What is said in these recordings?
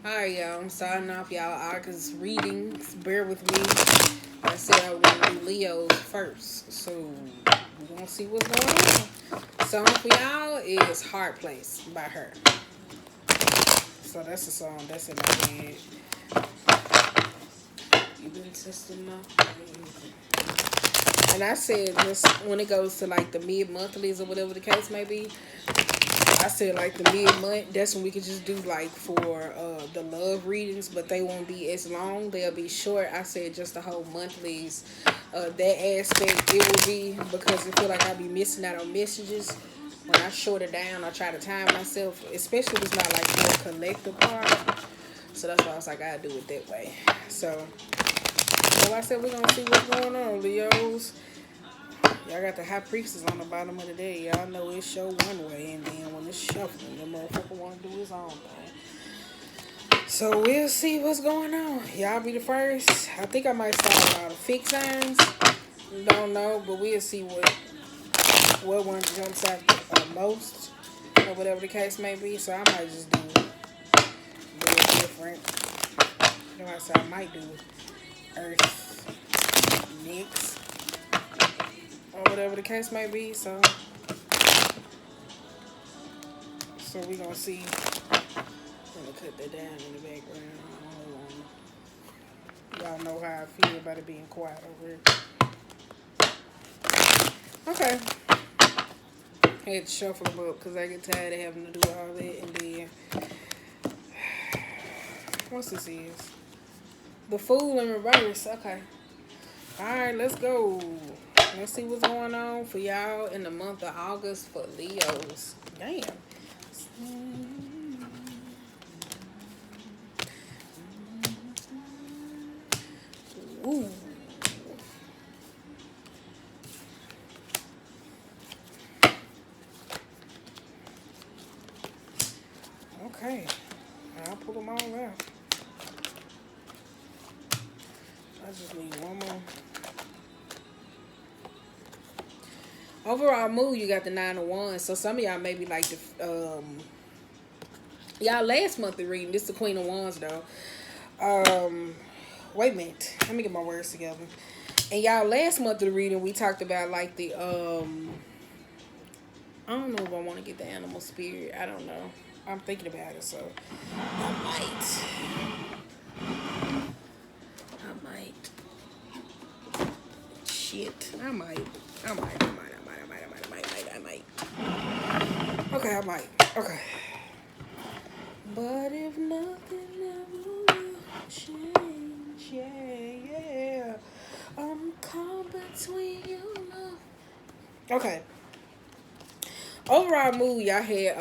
Alright, y'all. I'm starting off y'all August readings. Bear with me. I said I was gonna do Leo's first, so we're gonna see what's going on. Song for y'all is "Hard Place" by her. So that's a song that's in my head. You been testing my faith. And I said just when it goes to like the mid monthlies or whatever the case may be, I said like the mid month. That's when we could just do like for the love readings, but they won't be as long. They'll be short. I said just the whole monthlies. That aspect it will be because I feel like I'll be missing out on messages when I short it down. I try to time myself, especially if it's not like for a collective part. So that's why I was like I do it that way. So I said we're gonna see what's going on, Leos. Y'all got the high priestess on the bottom of the day. Y'all know it show one way, and then when it's shuffling, the motherfucker want to do his own thing. So we'll see what's going on. Y'all be the first. I think I might start with all the fixed signs. Don't know, but we'll see what one jumps out most, or whatever the case may be. So I might just do it different. You know, I might do Earth next, or whatever the case may be. So we gonna see. I'm gonna cut that down in the background. Y'all know how I feel about it being quiet over here. Okay. I had to shuffle them up because I get tired of having to do all that. And then, what's this is? The Fool in reverse. Okay. Alright, let's go. Let's see what's going on for y'all in the month of August for Leos. Damn. Ooh. Okay. I'll pull them all out. I just need one more. Overall mood, you got the 9 of Wands. So some of y'all maybe like the y'all last month of reading. This is the Queen of Wands though. Wait a minute. Let me get my words together. And y'all last month of the reading, we talked about like the I don't know if I want to get the animal spirit. I don't know. I'm thinking about it, so I might. Shit. I might. Okay, I might. Okay. But if nothing ever will change, yeah. I'm caught between you, love. Okay. Overall mood, y'all had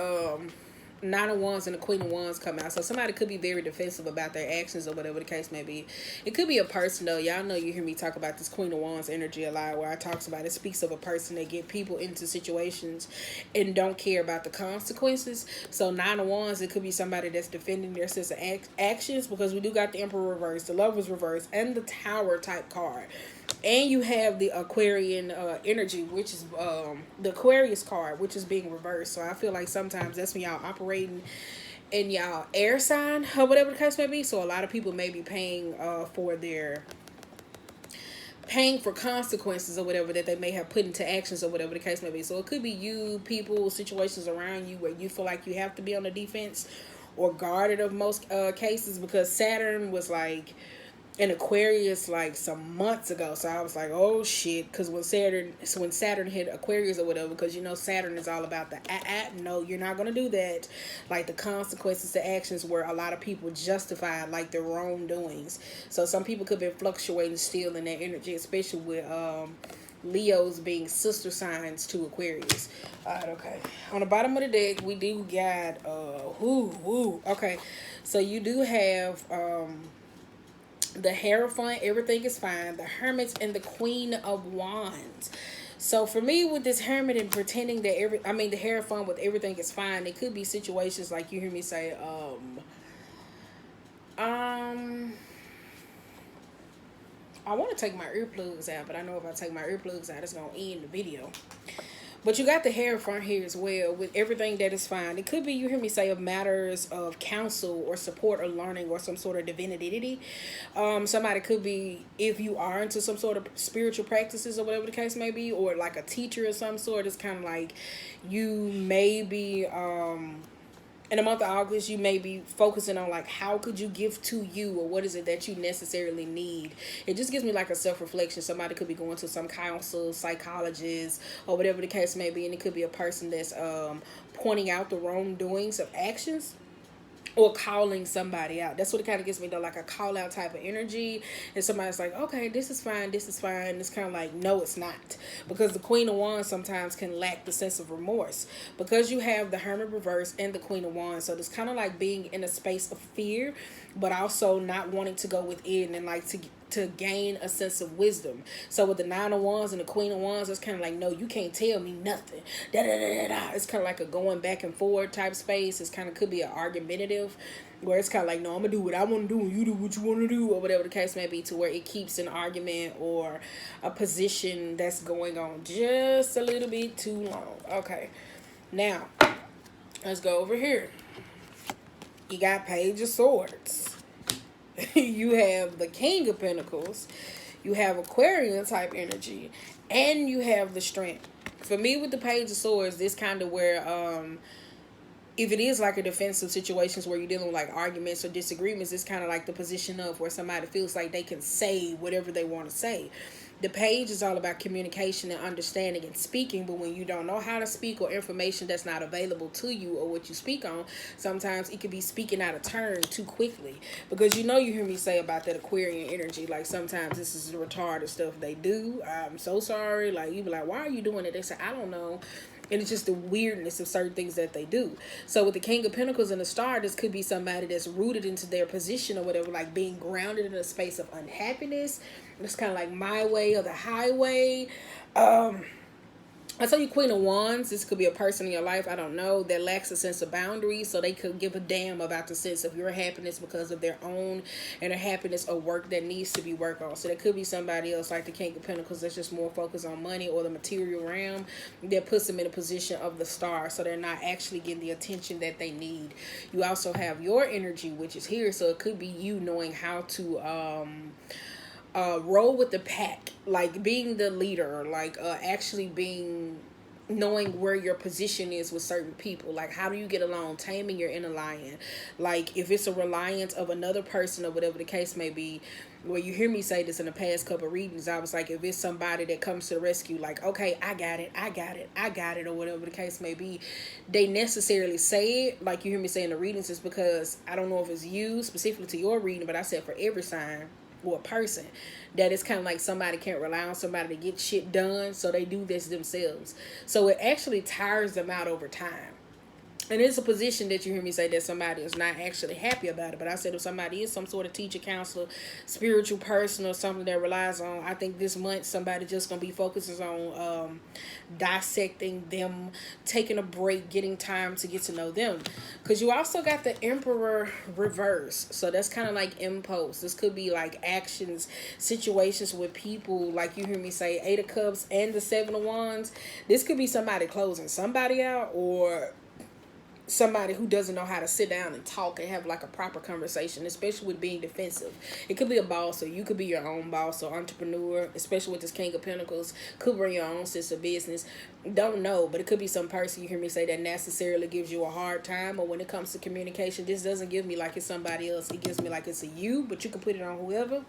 9 of Wands and the Queen of Wands come out. So somebody could be very defensive about their actions or whatever the case may be. It could be a person though. Y'all know you hear me talk about this Queen of Wands energy a lot, where I talks about it speaks of a person that get people into situations and don't care about the consequences. So 9 of Wands, it could be somebody that's defending their sense of actions, because we do got the Emperor reverse, the Lovers reverse, and the Tower type card. And you have the Aquarian energy, which is the Aquarius card, which is being reversed. So I feel like sometimes that's when y'all operating in y'all air sign or whatever the case may be. So a lot of people may be paying for consequences or whatever that they may have put into actions or whatever the case may be. So it could be you, people, situations around you where you feel like you have to be on the defense or guarded of most cases, because Saturn was like in Aquarius like some months ago. So I was like, oh shit, because when Saturn hit Aquarius or whatever, because you know Saturn is all about the no, you're not gonna do that. Like the consequences to actions where a lot of people justify like their wrongdoings. So some people could be fluctuating still in that energy, especially with Leos being sister signs to Aquarius. Alright, okay. On the bottom of the deck, we do got okay. So you do have the Hierophant, everything is fine, the Hermit, and the Queen of Wands. So for me, with this Hermit and pretending that the Hierophant with everything is fine, it could be situations like you hear me say, I want to take my earplugs out, but I know if I take my earplugs out, it's gonna end the video. But you got the Hierophant here as well with everything that is fine. It could be, you hear me say, of matters of counsel or support or learning or some sort of divinity. Somebody could be, if you are into some sort of spiritual practices or whatever the case may be, or like a teacher of some sort. It's kind of like you may be in the month of August, you may be focusing on like how could you give to you, or what is it that you necessarily need. It just gives me like a self-reflection. Somebody could be going to some counsel, psychologist, or whatever the case may be, and it could be a person that's pointing out the wrongdoings of actions or calling somebody out. That's what it kind of gives me, though, like a call out type of energy. And somebody's like, okay, this is fine, this is fine. It's kind of like, no, it's not. Because the Queen of Wands sometimes can lack the sense of remorse. Because you have the Hermit reverse and the Queen of Wands. So it's kind of like being in a space of fear, but also not wanting to go within and like to gain a sense of wisdom. So with the Nine of Wands and the Queen of Wands, it's kind of like, no, you can't tell me nothing. Da, da, da, da, da. It's kind of like a going back and forward type space. It's kind of could be an argumentative, where it's kind of like, no, I'm gonna do what I want to do and you do what you want to do, or whatever the case may be, to where it keeps an argument or a position that's going on just a little bit too long. Okay, now let's go over here. You got Page of Swords. You have the King of Pentacles, you have Aquarian type energy, and you have the Strength. For me, with the Page of Swords, this kind of where if it is like a defensive situations where you're dealing with like arguments or disagreements, it's kind of like the position of where somebody feels like they can say whatever they want to say. The page is all about communication and understanding and speaking, but when you don't know how to speak, or information that's not available to you, or what you speak on, sometimes it could be speaking out of turn too quickly. Because you hear me say about that Aquarian energy, like sometimes this is the retarded stuff they do. I'm so sorry. Like you be like, why are you doing it? They say, I don't know. And it's just the weirdness of certain things that they do. So with the King of Pentacles and the Star, this could be somebody that's rooted into their position or whatever, like being grounded in a space of unhappiness. It's kind of like my way or the highway. I tell you, Queen of Wands, this could be a person in your life, I don't know, that lacks a sense of boundaries, so they could give a damn about the sense of your happiness because of their own inner happiness or work that needs to be worked on. So there could be somebody else like the King of Pentacles that's just more focused on money or the material realm that puts them in a position of the Star, so they're not actually getting the attention that they need. You also have your energy, which is here, so it could be you knowing how to roll with the pack, like being the leader, like actually knowing where your position is with certain people. Like, how do you get along, taming your inner lion. Like, if it's a reliance of another person or whatever the case may be, where you hear me say this in the past couple of readings, I was like, if it's somebody that comes to the rescue, like, okay, I got it, or whatever the case may be, they necessarily say it, like you hear me say in the readings, is because I don't know if it's you specifically to your reading, but I said for every sign or a person, that it's kind of like somebody can't rely on somebody to get shit done, so they do this themselves. So it actually tires them out over time. And it's a position that you hear me say that somebody is not actually happy about it. But I said if somebody is some sort of teacher, counselor, spiritual person, or something that relies on, I think this month somebody just going to be focusing on dissecting them, taking a break, getting time to get to know them. Because you also got the Emperor reverse. So that's kind of like impulse. This could be like actions, situations with people, like you hear me say, Eight of Cups and the Seven of Wands. This could be somebody closing somebody out, or somebody who doesn't know how to sit down and talk and have like a proper conversation, especially with being defensive. It could be a boss, or you could be your own boss or entrepreneur, especially with this King of Pentacles. Could bring your own sense of business. Don't know, but it could be some person you hear me say that necessarily gives you a hard time. Or when it comes to communication, this doesn't give me like it's somebody else. It gives me like it's a you, but you can put it on whoever.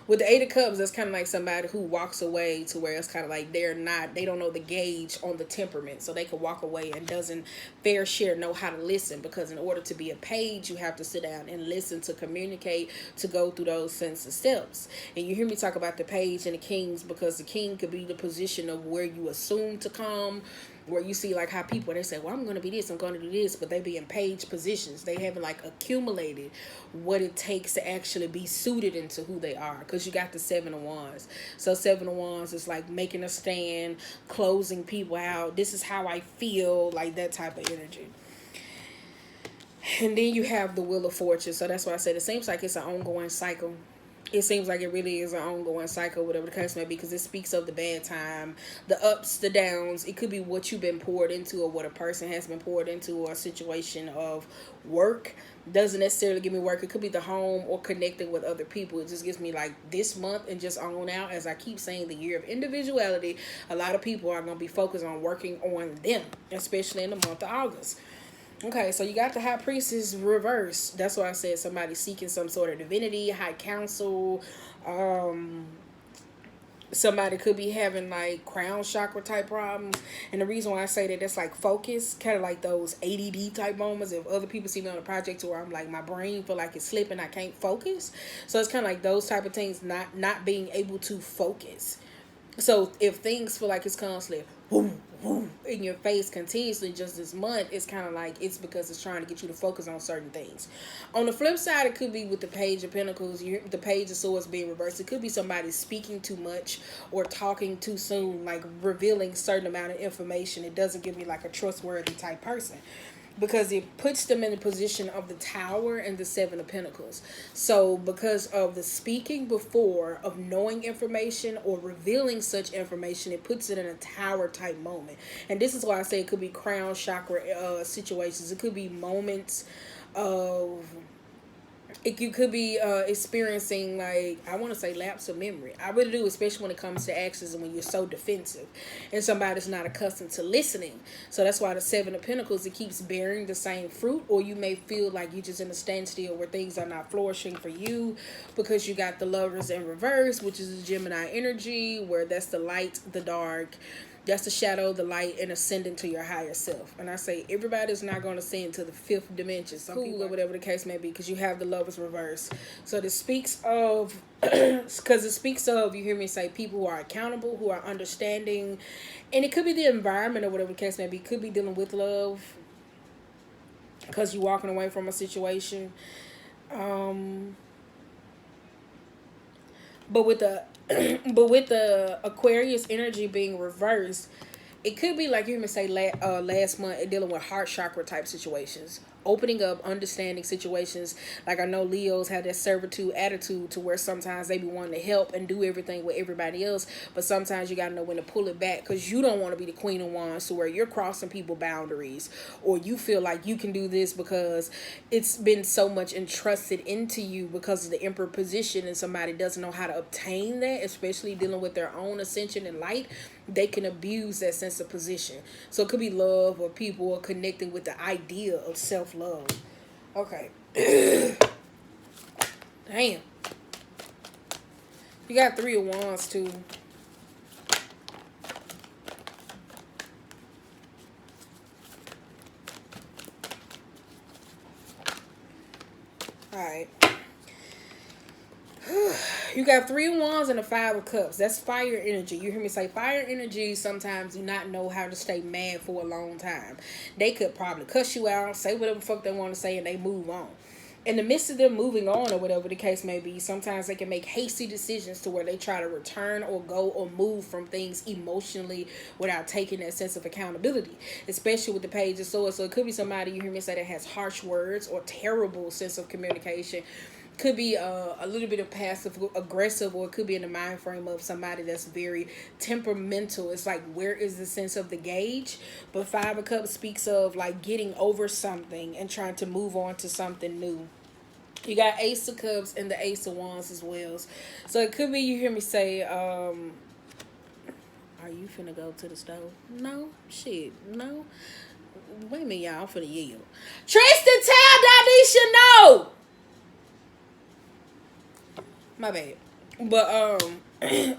With the Eight of Cups, that's kind of like somebody who walks away, to where it's kind of like they don't know the gauge on the temperament. So they could walk away and doesn't fair share know how to listen. Because in order to be a page, you have to sit down and listen, to communicate, to go through those sense of steps. And you hear me talk about the page and the kings, because the king could be the position of where you assume to come, where you see like how people, they say, well, I'm going to be this, I'm going to do this, but they be in page positions. They haven't like accumulated what it takes to actually be suited into who they are, because you got the Seven of Wands. So Seven of Wands is like making a stand, closing people out. This is how I feel, like that type of energy. And then you have the Wheel of Fortune. So that's why I said it seems like it's an ongoing cycle. it seems like it really is an ongoing cycle, whatever the case may be, because it speaks of the bad time, the ups, the downs. It could be what you've been poured into, or what a person has been poured into, or a situation of work. Doesn't necessarily give me work. It could be the home or connecting with other people. It just gives me like this month and just on out, as I keep saying, the year of individuality. A lot of people are going to be focused on working on them, especially in the month of August. Okay, so you got the high priestess reverse. That's why I said somebody seeking some sort of divinity, high council. Somebody could be having like crown chakra type problems. And the reason why I say that, that's like focus, kind of like those ADD type moments. If other people see me on a project where I'm like, my brain feel like it's slipping, I can't focus. So it's kind of like those type of things, not being able to focus. So if things feel like it's constantly whoo, whoo, in your face continuously just this month, it's kind of like it's because it's trying to get you to focus on certain things. On the flip side, it could be with the Page of Pentacles, the Page of Swords being reversed. It could be somebody speaking too much or talking too soon, like revealing certain amount of information. It doesn't give me like a trustworthy type person, because it puts them in the position of the Tower and the Seven of Pentacles. So because of the speaking before, of knowing information or revealing such information, it puts it in a Tower type moment. And this is why I say it could be crown chakra situations. It could be moments of... You could be experiencing, like, I want to say lapse of memory. I really do, especially when it comes to actions and when you're so defensive and somebody's not accustomed to listening. So that's why the Seven of Pentacles, it keeps bearing the same fruit, or you may feel like you're just in a standstill where things are not flourishing for you, because you got the Lovers in reverse, which is the Gemini energy, where that's the light, the dark. That's the shadow, the light, and ascending to your higher self. And I say everybody's not going to ascend to the fifth dimension. Some people, or whatever the case may be, because you have the Lovers reverse. So this speaks of, because it speaks of, you hear me say, people who are accountable, who are understanding. And it could be the environment or whatever the case may be. It could be dealing with love, because you're walking away from a situation. But with the Aquarius energy being reversed, it could be like you even say last month, dealing with heart chakra type situations, opening up, understanding situations. Like I know Leos have that servitude attitude, to where sometimes they be wanting to help and do everything with everybody else, but sometimes you gotta know when to pull it back, because you don't want to be the Queen of Wands, to where you're crossing people boundaries, or you feel like you can do this because it's been so much entrusted into you because of the Emperor position, and somebody doesn't know how to obtain that, especially dealing with their own ascension and light. They can abuse that sense of position. So it could be love, or people are connecting with the idea of self-love. Okay. Damn. You got Three of Wands too. Alright. You got Three of Wands and a Five of Cups. That's fire energy. You hear me say fire energy sometimes do not know how to stay mad for a long time. They could probably cuss you out, say whatever the fuck they want to say, and they move on. In the midst of them moving on, or whatever the case may be, sometimes they can make hasty decisions to where they try to return or go or move from things emotionally without taking that sense of accountability, especially with the Page of Swords. So it could be somebody, you hear me say, that has harsh words or terrible sense of communication. Could be a little bit of passive aggressive, or it could be in the mind frame of somebody that's very temperamental. It's like, where is the sense of the gauge? But Five of Cups speaks of like getting over something and trying to move on to something new. You got Ace of Cups and the Ace of Wands as well. So it could be, you hear me say, are you finna go to the stove? No? Shit, no? Wait a minute, y'all, I'm finna yell. Tristan, tell Donisha no! My bad. But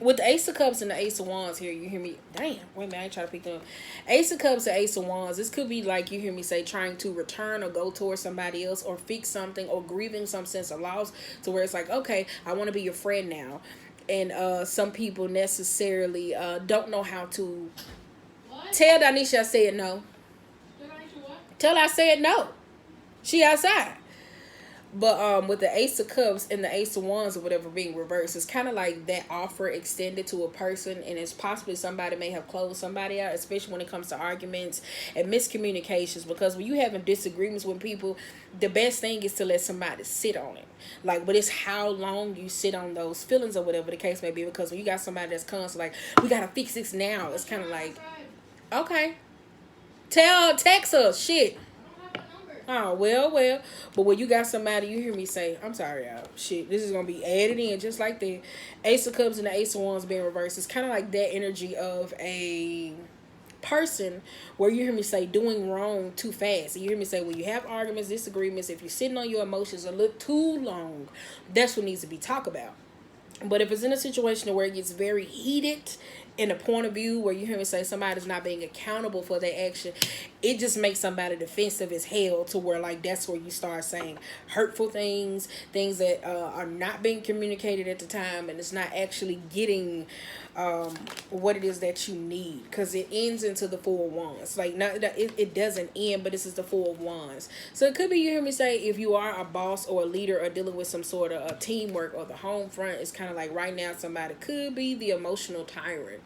with the Ace of Cups and the Ace of Wands here, you hear me? Damn, wait a minute, I ain't trying to pick them up. Ace of Cups and Ace of Wands, this could be like, you hear me say, trying to return or go towards somebody else, or fix something, or grieving some sense of loss, to where it's like, okay, I want to be your friend now. And some people necessarily don't know how to... What? Tell Donisha I said no. Tell her I said no. She outside. But with the Ace of Cups and the Ace of Wands or whatever being reversed, it's kind of like that offer extended to a person, and it's possibly somebody may have closed somebody out, especially when it comes to arguments and miscommunications. Because when you having disagreements with people, the best thing is to let somebody sit on it. Like, but it's how long you sit on those feelings or whatever the case may be. Because when you got somebody that's constantly like, we gotta fix this now, it's kind of like, okay, text us, shit. Oh, well. But when you got somebody, you hear me say, I'm sorry, y'all. Shit, this is going to be added in just like the Ace of Cups and the Ace of Wands being reversed. It's kind of like that energy of a person where you hear me say doing wrong too fast. And you hear me say, when you have arguments, disagreements, if you're sitting on your emotions a little too long, that's what needs to be talked about. But if it's in a situation where it gets very heated in a point of view where you hear me say somebody's not being accountable for their action, it just makes somebody defensive as hell, to where like that's where you start saying hurtful things that are not being communicated at the time, and it's not actually getting what it is that you need, because it ends into the Four of Wands. Like, not it doesn't end, but this is the Four of Wands. So it could be, you hear me say, if you are a boss or a leader or dealing with some sort of a teamwork or the home front, it's kind of like right now somebody could be the emotional tyrant.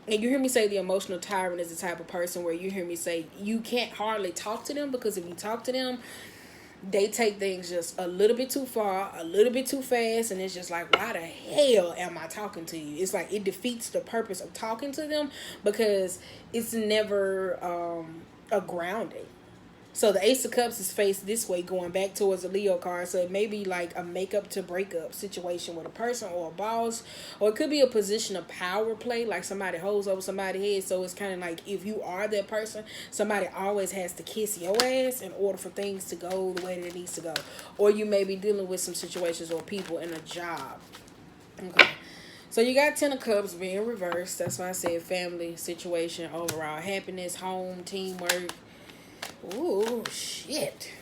And you hear me say the emotional tyrant is the type of person where you hear me say you can't hardly talk to them, because if you talk to them, they take things just a little bit too far, a little bit too fast, and it's just like, why the hell am I talking to you? It's like it defeats the purpose of talking to them, because it's never a grounding. So the Ace of Cups is faced this way, going back towards the Leo card. So it may be like a makeup to breakup situation with a person or a boss. Or it could be a position of power play, like somebody holds over somebody's head. So it's kind of like, if you are that person, somebody always has to kiss your ass in order for things to go the way that it needs to go. Or you may be dealing with some situations or people in a job. Okay. So you got Ten of Cups being reversed. That's why I said family situation, overall happiness, home, teamwork. Ooh, shit.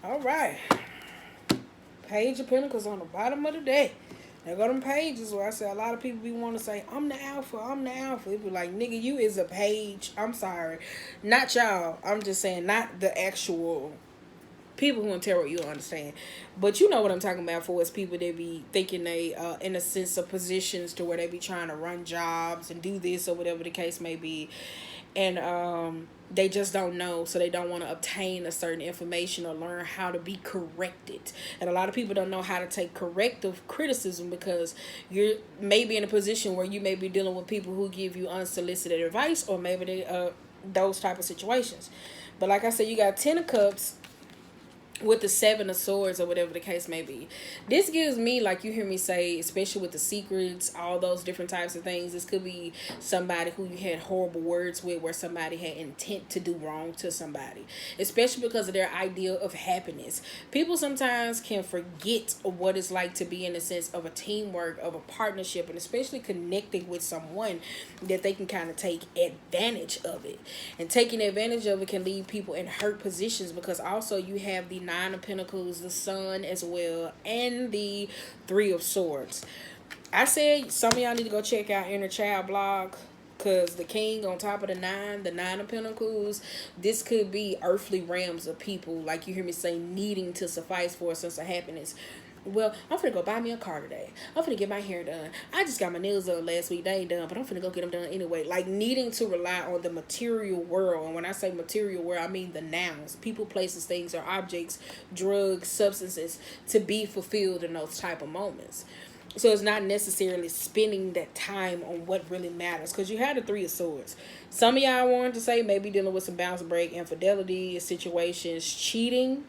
All right. Page of Pentacles on the bottom of the deck. There go them pages where I say a lot of people be want to say, I'm the alpha, I'm the alpha. It be like, nigga, you is a page. I'm sorry. Not y'all. I'm just saying, not the actual people who in tarot, you'll understand. But you know what I'm talking about, for is people that be thinking they in a sense of positions to where they be trying to run jobs and do this or whatever the case may be. And they just don't know, so they don't want to obtain a certain information or learn how to be corrected. And a lot of people don't know how to take corrective criticism, because you're maybe in a position where you may be dealing with people who give you unsolicited advice, or maybe they those type of situations. But like I said, you got Ten of Cups with the Seven of Swords or whatever the case may be. This gives me, like you hear me say, especially with the secrets, all those different types of things, this could be somebody who you had horrible words with, where somebody had intent to do wrong to somebody, especially because of their idea of happiness. People sometimes can forget what it's like to be in the sense of a teamwork, of a partnership, and especially connecting with someone, that they can kind of take advantage of it. And taking advantage of it can leave people in hurt positions, because also you have the Nine of Pentacles, the Sun as well, and the Three of Swords. I said some of y'all need to go check out Inner Child blog, because the King on top of the Nine of Pentacles, this could be earthly realms of people, like you hear me say, needing to suffice for a sense of happiness. Well, I'm finna go buy me a car today. I'm finna get my hair done. I just got my nails done last week. They ain't done, but I'm finna go get them done anyway. Like, needing to rely on the material world. And when I say material world, I mean the nouns. People, places, things, or objects, drugs, substances, to be fulfilled in those type of moments. So it's not necessarily spending that time on what really matters. Because you had the Three of Swords. Some of y'all wanted to say maybe dealing with some bounce break, infidelity, situations, cheating.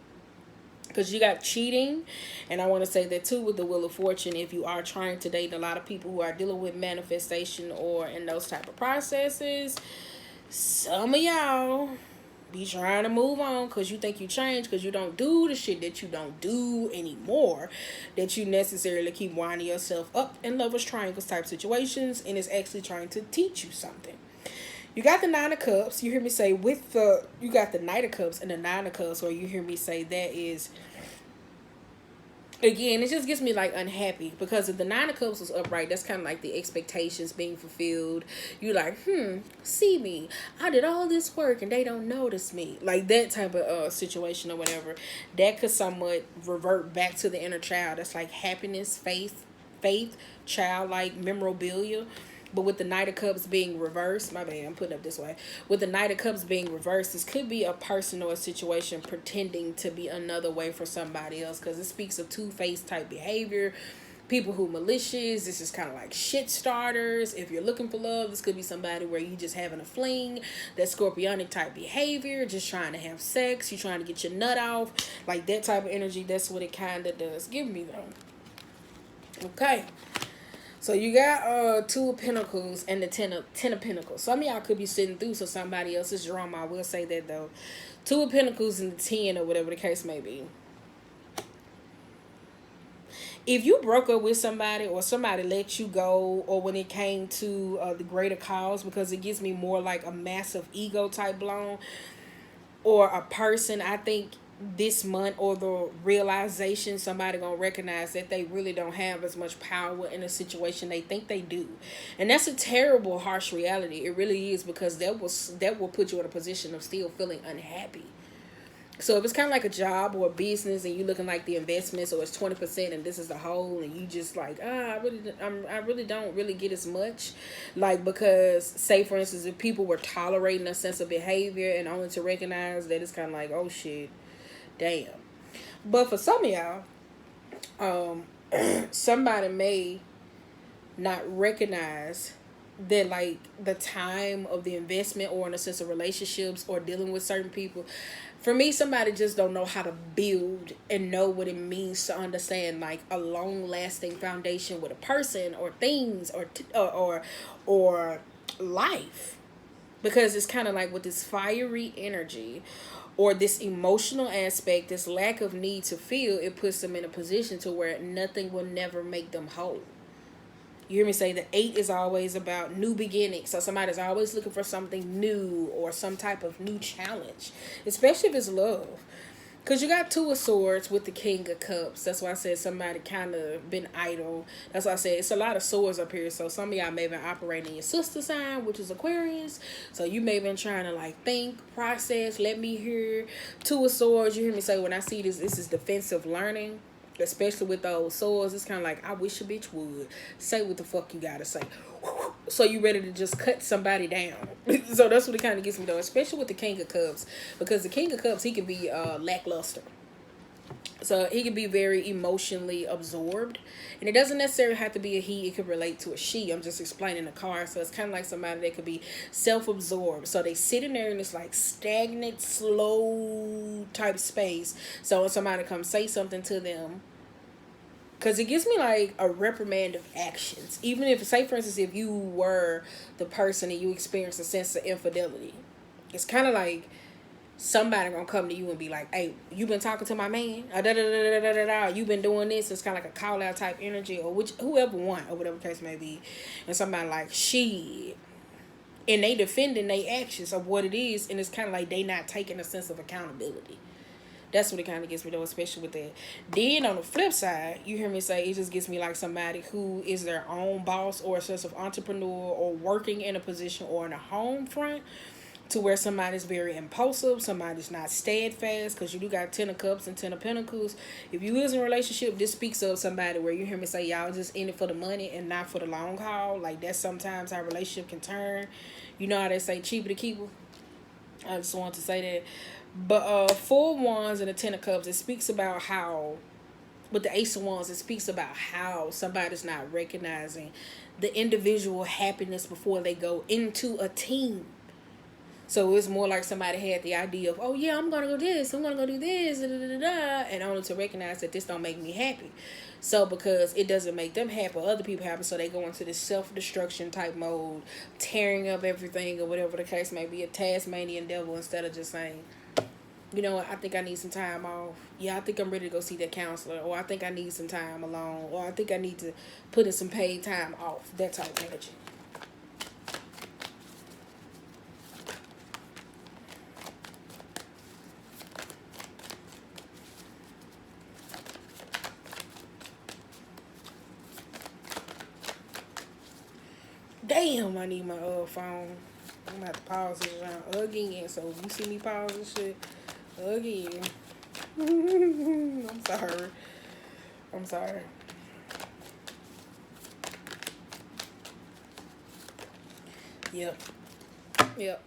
Because you got cheating. And I want to say that too with the Wheel of Fortune. If you are trying to date, a lot of people who are dealing with manifestation or in those type of processes, some of y'all be trying to move on because you think you changed, because you don't do the shit that you don't do anymore, that you necessarily keep winding yourself up in lovers triangles type situations, and it's actually trying to teach you something. You got the Nine of Cups. You hear me say you got the Knight of Cups and the Nine of Cups, where you hear me say that is again, it just gets me like unhappy because if the Nine of Cups was upright, that's kind of like the expectations being fulfilled. You like, see me, I did all this work and they don't notice me, like that type of situation or whatever. That could somewhat revert back to the inner child. That's like happiness, faith, childlike memorabilia. But with the Knight of Cups being reversed, my bad, I'm putting up this way. With the Knight of Cups being reversed, this could be a person or a situation pretending to be another way for somebody else, because it speaks of two-faced type behavior. People who malicious. This is kind of like shit starters. If you're looking for love, this could be somebody where you just having a fling. That scorpionic type behavior, just trying to have sex. You trying to get your nut off, like that type of energy. That's what it kind of does give me though. Okay. So you got Two of Pentacles and the Ten of Pentacles. Some of y'all could be sitting through so somebody else's drama. I will say that though. Two of Pentacles and the 10 or whatever the case may be. If you broke up with somebody or somebody let you go, or when it came to the greater cause, because it gives me more like a massive ego type blown, or a person, I think this month, or the realization, somebody gonna recognize that they really don't have as much power in a situation they think they do. And that's a terrible, harsh reality. It really is, because that will put you in a position of still feeling unhappy. So if it's kind of like a job or a business and you looking like the investments, or it's 20% and this is the whole, and you just like, I really don't really get as much, like, because say for instance, if people were tolerating a sense of behavior and only to recognize that, it's kind of like, oh shit, damn. But for some of y'all, somebody may not recognize that, like, the time of the investment, or in a sense of relationships or dealing with certain people. For me, somebody just don't know how to build and know what it means to understand like a long lasting foundation with a person or things or life. Because it's kind of like with this fiery energy or this emotional aspect, this lack of need to feel, it puts them in a position to where nothing will never make them whole. You hear me say the 8 is always about new beginnings. So somebody's always looking for something new or some type of new challenge, especially if it's love. Because you got Two of Swords with the King of Cups. That's why I said somebody kind of been idle. That's why I said it's a lot of swords up here. So some of y'all may have been operating in your sister sign, which is Aquarius. So you may have been trying to like think, process, let me hear. Two of Swords, you hear me say when I see this is defensive learning. Especially with those swords, it's kind of like, I wish a bitch would say what the fuck you gotta say. So you ready to just cut somebody down. So that's what it kind of gets me though, especially with the King of Cups, because the King of Cups, he can be lackluster. So he can be very emotionally absorbed, and it doesn't necessarily have to be a he. It could relate to a she. I'm just explaining the card. So it's kind of like somebody that could be self-absorbed. So they sit in there in this like stagnant, slow type space. So when somebody comes say something to them, because it gives me like a reprimand of actions. Even if, say for instance, if you were the person and you experienced a sense of infidelity, it's kind of like somebody gonna come to you and be like, hey, you been talking to my man, you been doing this. It's kind of like a call out type energy, or whoever won, or whatever the case may be. And somebody like, she, and they defending their actions of what it is, and it's kind of like they not taking a sense of accountability. That's what it kind of gets me though, especially with that. Then on the flip side, you hear me say, it just gets me like somebody who is their own boss, or a sense of entrepreneur, or working in a position or in a home front, to where somebody's very impulsive, somebody's not steadfast, because you do got 10 of Cups and 10 of Pentacles. If you is in a relationship, this speaks of somebody where you hear me say y'all just in it for the money and not for the long haul. Like that's sometimes how a relationship can turn. You know how they say cheaper to keep her? I just want to say that. But 4 Wands and the 10 of Cups, it speaks about how, with the Ace of Wands, it speaks about how somebody's not recognizing the individual happiness before they go into a team. So it's more like somebody had the idea of, oh yeah, I'm going to go this, I'm going to go do this, and only to recognize that this don't make me happy. So because it doesn't make them happy, other people happy, so they go into this self-destruction type mode, tearing up everything, or whatever the case may be, a Tasmanian devil, instead of just saying, you know what, I think I need some time off. Yeah, I think I'm ready to go see that counselor. Or I think I need some time alone. Or I think I need to put in some paid time off. That type of energy. Damn, I need my phone. I'm gonna have to pause this around again. So if you see me pause this shit again, I'm sorry. I'm sorry. Yep. Yep.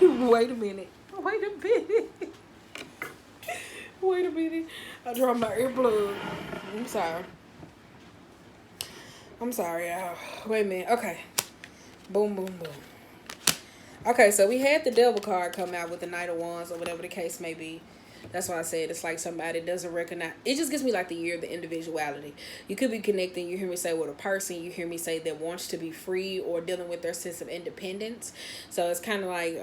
Wait a minute. Wait a minute. Wait a minute. I dropped my earplug. I'm sorry. I'm sorry, y'all. Wait a minute. Okay. Boom, boom, boom. Okay, so we had the devil card come out with the Knight of Wands or whatever the case may be. That's why I said it's like somebody doesn't recognize. It just gives me like the year of the individuality. You could be connecting, you hear me say, with a person, you hear me say that wants to be free or dealing with their sense of independence. So it's kind of like,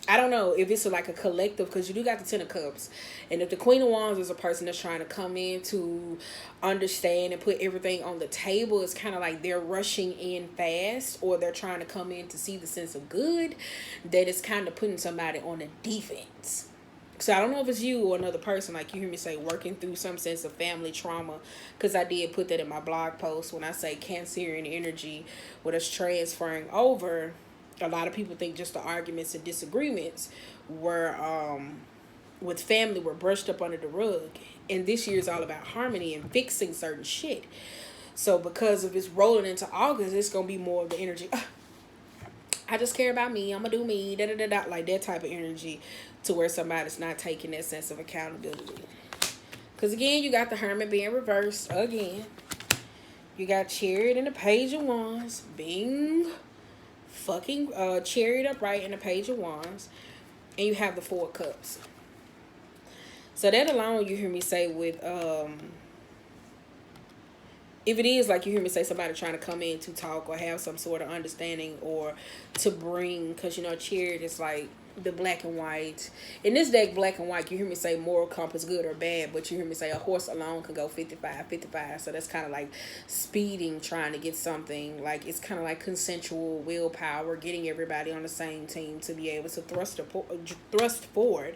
I don't know if it's like a collective, because you do got the Ten of Cups. And if the Queen of Wands is a person that's trying to come in to understand and put everything on the table, it's kind of like they're rushing in fast, or they're trying to come in to see the sense of good, that is kind of putting somebody on the defense. So I don't know if it's you or another person, like you hear me say, working through some sense of family trauma, because I did put that in my blog post when I say Cancerian energy, what is transferring over. A lot of people think just the arguments and disagreements were with family were brushed up under the rug, and this year is all about harmony and fixing certain shit. So because of it's rolling into August, it's gonna be more of the energy. I just care about me. I'm gonna do me. Da da da da. Like that type of energy, to where somebody's not taking that sense of accountability. Because again, you got the Hermit being reversed again. You got Chariot and the Page of Wands being fucking Chariot upright and the Page of Wands, and you have the Four of Cups. So that alone, you hear me say with if it is like you hear me say somebody trying to come in to talk or have some sort of understanding or to bring, because you know Chariot is like the black and white. In this deck, black and white, you hear me say moral compass, good or bad, but you hear me say a horse alone can go 55. So that's kind of like speeding, trying to get something. Like it's kind of like consensual willpower, getting everybody on the same team to be able to thrust forward.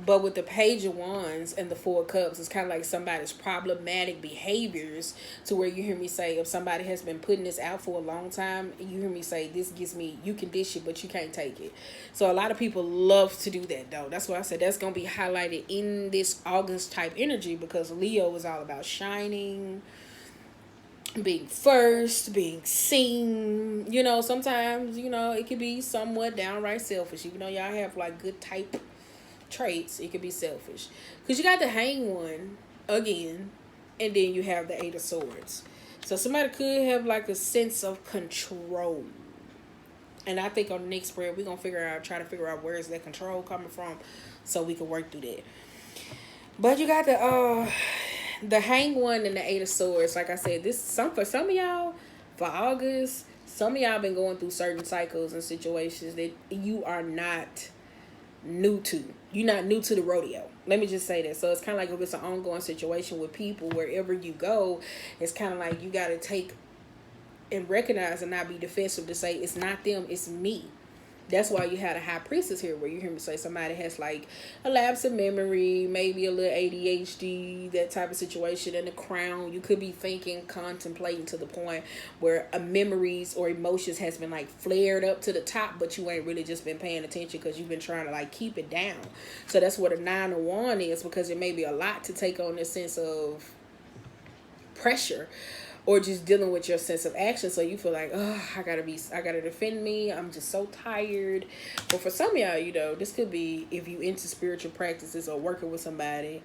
But with the Page of Wands and the Four of Cups, it's kind of like somebody's problematic behaviors, to where you hear me say, if somebody has been putting this out for a long time, you hear me say, this gives me, you can dish it, but you can't take it. So a lot of people love to do that, though. That's why I said that's going to be highlighted in this August type energy, because Leo is all about shining, being first, being seen. You know, sometimes, you know, it could be somewhat downright selfish. Even though y'all have like good type traits, it could be selfish, because you got the Hang One again, and then you have the Eight of Swords. So somebody could have like a sense of control, and I think on the next spread we're gonna try to figure out where is that control coming from, so we can work through that. But you got the Hang One and the Eight of Swords. Like I said, this for some of y'all, for August, some of y'all been going through certain cycles and situations that you are not new to. You're not new to the rodeo. Let me just say that. So it's kind of like if it's an ongoing situation with people, wherever you go, it's kind of like you got to take and recognize and not be defensive to say, it's not them, it's me. That's why you had a High Priestess here, where you hear me say somebody has like a lapse of memory, maybe a little ADHD, that type of situation. And the Crown, you could be thinking, contemplating to the point where memories or emotions has been like flared up to the top, but you ain't really just been paying attention because you've been trying to like keep it down. So that's what a Nine of Wands is, because it may be a lot to take on this sense of pressure, or just dealing with your sense of action. So you feel like, oh, I gotta defend me. I'm just so tired. But for some of y'all, you know, this could be if you into spiritual practices or working with somebody.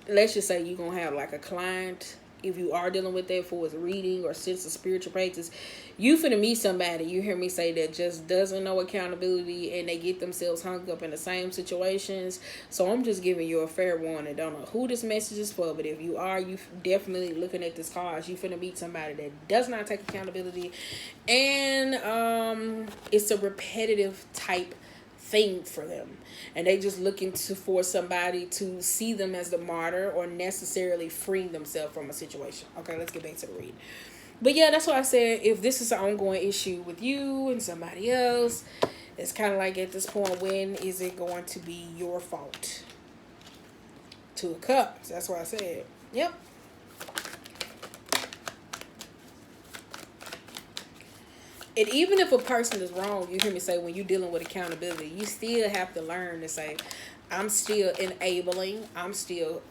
Let's just say you're gonna have like a client. If you are dealing with that for a reading or sense of spiritual practice, you finna meet somebody, you hear me say, that just doesn't know accountability, and they get themselves hung up in the same situations. So I'm just giving you a fair warning. Don't know who this message is for, but if you are, you definitely looking at this card, you finna meet somebody that does not take accountability, and it's a repetitive type thing for them, and they just looking for somebody to see them as the martyr or necessarily freeing themselves from a situation. Okay, let's get back to the read. But yeah, that's what I said. If this is an ongoing issue with you and somebody else, it's kind of like at this point, when is it going to be your fault? Two of Cups. That's what I said. Yep. And even if a person is wrong, you hear me say, when you're dealing with accountability, you still have to learn to say, I'm still enabling, I'm still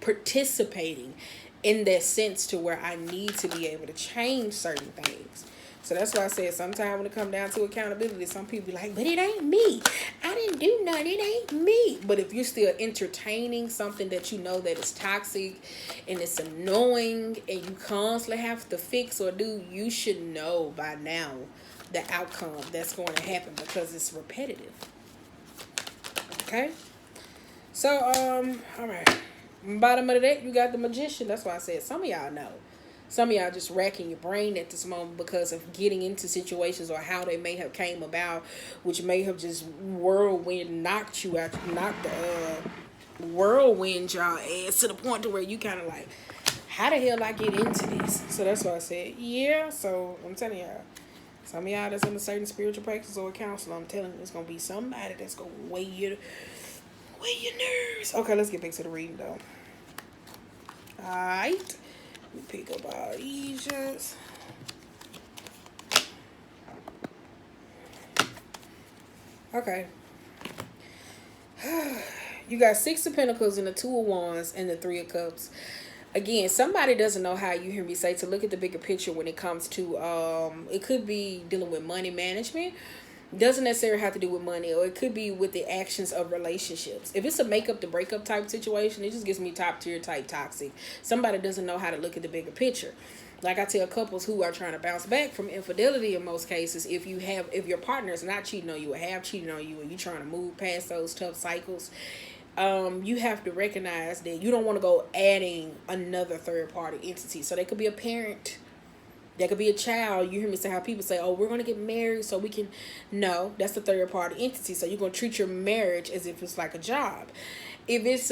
participating in that sense to where I need to be able to change certain things. So that's why I said sometimes when it come down to accountability, some people be like, but it ain't me. I didn't do nothing. It ain't me. But if you're still entertaining something that you know that is toxic and it's annoying and you constantly have to fix or do, you should know by now the outcome that's going to happen because it's repetitive. Okay? So, all right. Bottom of the deck, you got the Magician. That's why I said some of y'all know. Some of y'all just racking your brain at this moment because of getting into situations or how they may have came about, which may have just whirlwind knocked you out, knocked the whirlwind y'all ass to the point to where you kind of like, how the hell I get into this? So that's why I said, yeah. So I'm telling y'all, some of y'all that's in a certain spiritual practice or a counselor, I'm telling you, it's gonna be somebody that's gonna weigh your nerves. Okay, let's get back to the reading though. Alright. We pick up all these shots. Okay. You got Six of Pentacles and the Two of Wands and the Three of Cups. Again, somebody doesn't know how, you hear me say, to look at the bigger picture when it comes to it could be dealing with money management. Doesn't necessarily have to do with money, or it could be with the actions of relationships. If it's a makeup to breakup type situation, it just gives me top tier type toxic. Somebody doesn't know how to look at the bigger picture. Like I tell couples who are trying to bounce back from infidelity in most cases, if your partner is not cheating on you or have cheated on you and you're trying to move past those tough cycles, you have to recognize that you don't want to go adding another third party entity. So they could be a parent, that could be a child. You hear me say how people say, oh, we're going to get married so we can. No, that's the third party entity. So you're going to treat your marriage as if it's like a job. If it's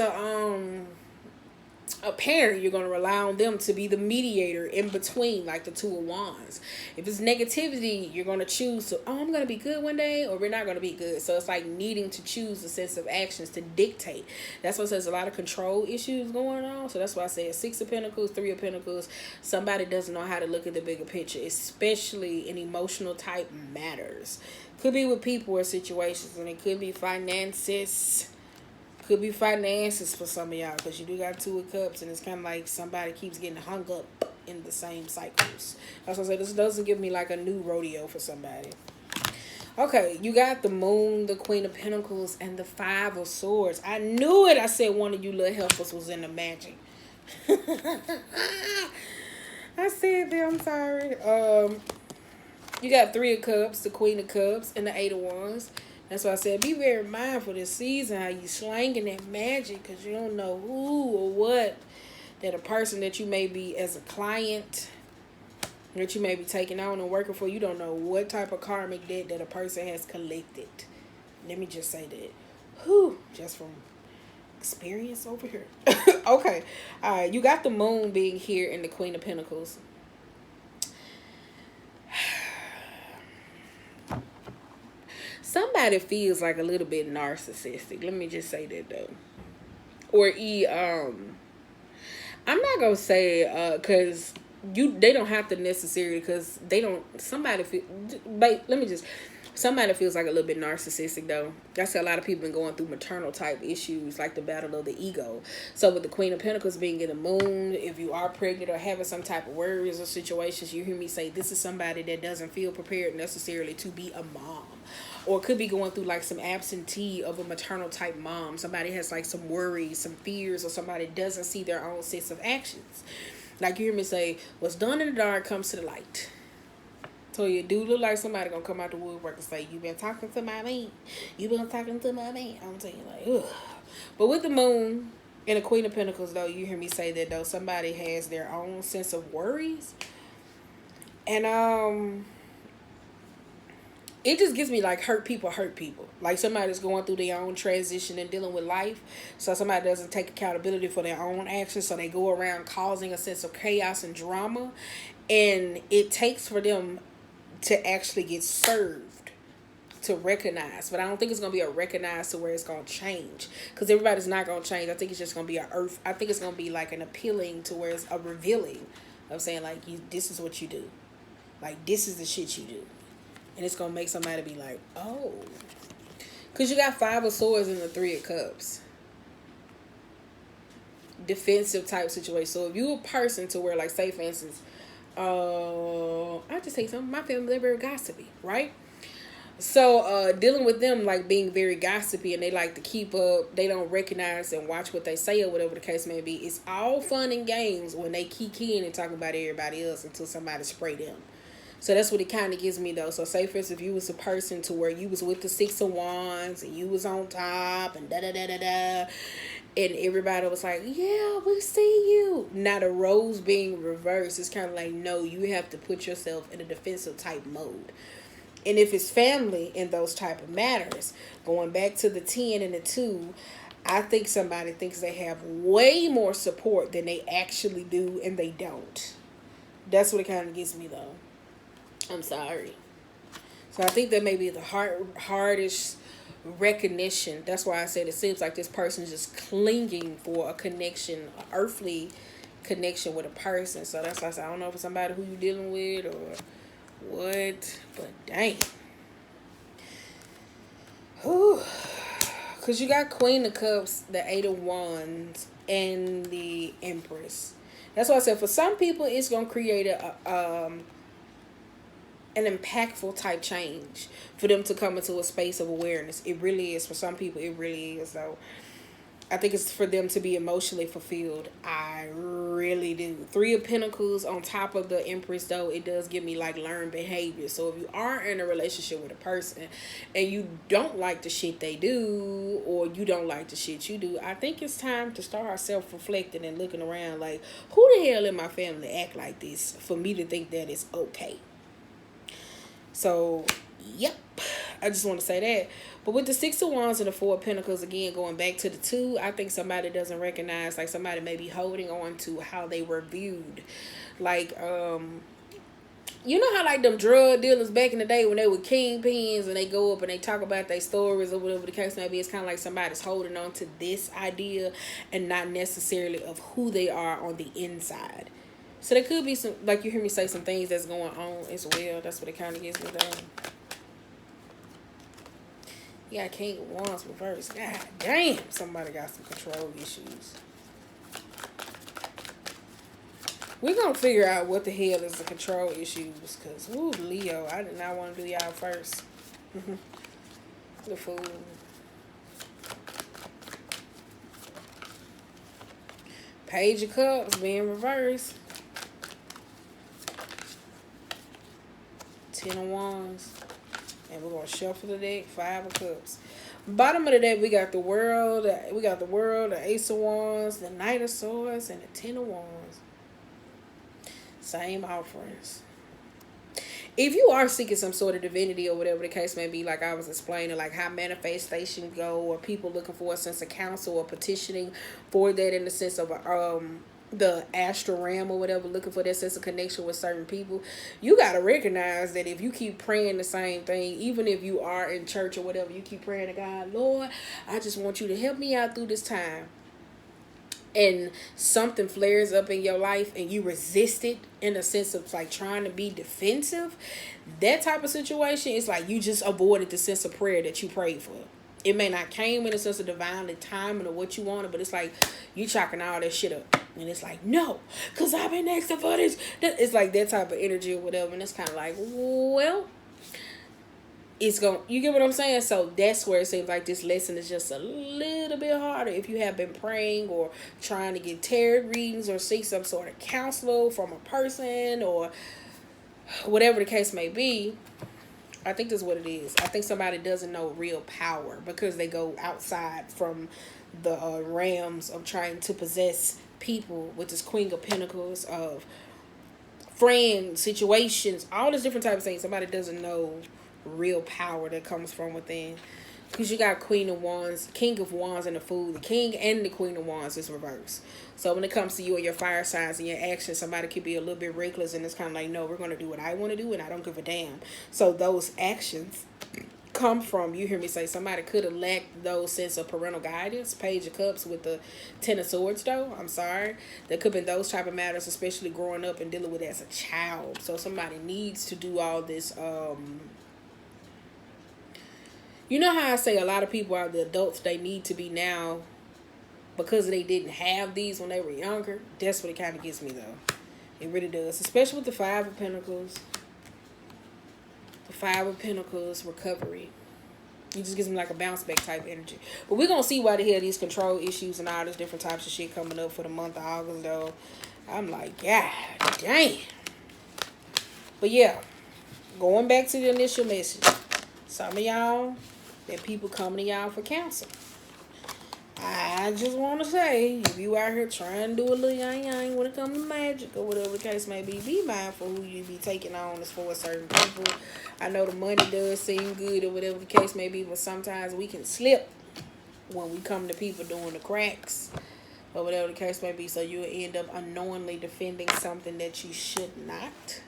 a parent, you're going to rely on them to be the mediator in between, like the Two of Wands. If it's negativity, you're going to choose to, oh, I'm going to be good one day, or we're not going to be good. So it's like needing to choose a sense of actions to dictate. That's what says a lot of control issues going on. So that's why I said Six of Pentacles, Three of Pentacles. Somebody doesn't know how to look at the bigger picture, especially in emotional type matters. Could be with people or situations, and it could be finances. Could be finances for some of y'all, because you do got Two of Cups, and it's kind of like somebody keeps getting hung up in the same cycles. That's what I say. This doesn't give me like a new rodeo for somebody. Okay, you got the Moon, the Queen of Pentacles, and the Five of Swords. I knew it. I said one of you little helpers was in the magic. I said that. I'm sorry. You got Three of Cups, the Queen of Cups, and the Eight of Wands. That's why I said be very mindful this season how you slanging that magic, because you don't know who or what that a person that you may be as a client that you may be taking on and working for, you don't know what type of karmic debt that a person has collected. Let me just say that. Whew, just from experience over here. Okay. All right. You got the Moon being here in the Queen of Pentacles. Somebody feels like a little bit narcissistic. Let me just say that though. Or I'm not gonna say because they don't have to necessarily, because they don't, somebody feel, let me just, somebody feels like a little bit narcissistic though. I see a lot of people been going through maternal type issues, like the battle of the ego. So with the Queen of Pentacles being in the Moon, if you are pregnant or having some type of worries or situations, you hear me say this is somebody that doesn't feel prepared necessarily to be a mom. Or could be going through like some absentee of a maternal type mom. Somebody has like some worries, some fears, or somebody doesn't see their own sense of actions. Like you hear me say, what's done in the dark comes to the light. So you do look like somebody gonna come out the woodwork and say, you been talking to my man. You been talking to my man. I'm telling you like, ugh. But with the Moon and the Queen of Pentacles though, you hear me say that though, somebody has their own sense of worries. And it just gives me like hurt people. Like somebody's going through their own transition and dealing with life. So somebody doesn't take accountability for their own actions. So they go around causing a sense of chaos and drama. And it takes for them to actually get served to recognize. But I don't think it's going to be a recognize to where it's going to change. Because everybody's not going to change. I think it's just going to be I think it's going to be like an appealing to where it's a revealing of saying like, this is what you do. Like, this is the shit you do. And it's going to make somebody be like, oh. Because you got 5 of swords and the 3 of cups. Defensive type situation. So if you a person to where, like, say for instance, I just say something. My family, they're very gossipy, right? So dealing with them, like, being very gossipy, and they like to keep up, they don't recognize and watch what they say or whatever the case may be. It's all fun and games when they key in and talk about everybody else until somebody spray them. So that's what it kind of gives me, though. So say for instance, if you was a person to where you was with the 6 of Wands and you was on top and da-da-da-da-da, and everybody was like, yeah, we see you. Now the roles being reversed, it's kind of like, no, you have to put yourself in a defensive type mode. And if it's family in those type of matters, going back to the 10 and the 2, I think somebody thinks they have way more support than they actually do, and they don't. That's what it kind of gives me, though. I'm sorry. So I think that may be the hardest recognition. That's why I said it seems like this person is just clinging for a connection, an earthly connection with a person. So that's why I said, I don't know if it's somebody who you're dealing with or what, but dang. Whew. Because you got Queen of Cups, the 8 of Wands, and the Empress. That's why I said for some people it's going to create an impactful type change for them to come into a space of awareness. It really is. For some people, it really is. So I think it's for them to be emotionally fulfilled. I really do. 3 of Pentacles on top of the Empress, though, it does give me like learned behavior. So if you are in a relationship with a person and you don't like the shit they do, or you don't like the shit you do, I think it's time to start self-reflecting and looking around like, who the hell in my family act like this for me to think that it's okay? So, yep, I just want to say that. But with the 6 of Wands and the 4 of Pentacles, again, going back to the 2, I think somebody doesn't recognize, like somebody may be holding on to how they were viewed. Like, you know how like them drug dealers back in the day when they were kingpins and they go up and they talk about their stories or whatever the case may be, it's kind of like somebody's holding on to this idea and not necessarily of who they are on the inside. So there could be some, like you hear me say, some things that's going on as well. That's what it kind of gives me done. You got King of Wands reversed. God damn, somebody got some control issues. We're going to figure out what the hell is the control issues. Because, ooh, Leo, I did not want to do y'all first. The Fool. Page of Cups being reversed. 10 of Wands. And we're going to shuffle the deck. 5 of Cups. Bottom of the deck, we got the World. The Ace of Wands, the Knight of Swords, and the 10 of Wands. Same offerings. If you are seeking some sort of divinity or whatever the case may be, like I was explaining, like how manifestation go, or people looking for a sense of counsel or petitioning for that in the sense of the astral realm or whatever, looking for that sense of connection with certain people, you got to recognize that if you keep praying the same thing, even if you are in church or whatever, you keep praying to God, Lord, I just want you to help me out through this time, and something flares up in your life and you resist it in a sense of like trying to be defensive, that type of situation, it's like you just avoided the sense of prayer that you prayed for. It may not came in a sense of divine timing or what you wanted, but it's like you chalking all that shit up. And it's like, no, because I've been asking for this. It's like that type of energy or whatever. And it's kind of like, well, it's going, you get what I'm saying? So that's where it seems like this lesson is just a little bit harder. If you have been praying or trying to get tarot readings or seek some sort of counselor from a person or whatever the case may be, I think that's what it is. I think somebody doesn't know real power because they go outside from the realms of trying to possess people with this Queen of Pentacles, of friends, situations, all this different type of things. Somebody doesn't know real power that comes from within. Because you got Queen of Wands, King of Wands, and the Fool. The King and the Queen of Wands is reversed. So when it comes to you and your fire signs and your actions, somebody could be a little bit reckless and it's kind of like, no, we're going to do what I want to do and I don't give a damn. So those actions come from, you hear me say, somebody could have lacked those sense of parental guidance. Page of Cups with the Ten of Swords, though. I'm sorry. There could have been those type of matters, especially growing up and dealing with it as a child. So somebody needs to do all this. You know how I say a lot of people are the adults they need to be now because they didn't have these when they were younger? That's what it kind of gets me, though. It really does. Especially with the Five of Pentacles. The Five of Pentacles, recovery. It just gives me like a bounce back type energy. But we're going to see why the hell these control issues and all this different types of shit coming up for the month of August, though. I'm like, God damn. But yeah, going back to the initial message. Some of y'all, that people coming to y'all for counsel. I just want to say, if you out here trying to do a little yang when it comes to magic or whatever the case may be mindful who you be taking on as for certain people. I know the money does seem good or whatever the case may be, but sometimes we can slip when we come to people doing the cracks or whatever the case may be. So you'll end up unknowingly defending something that you should not.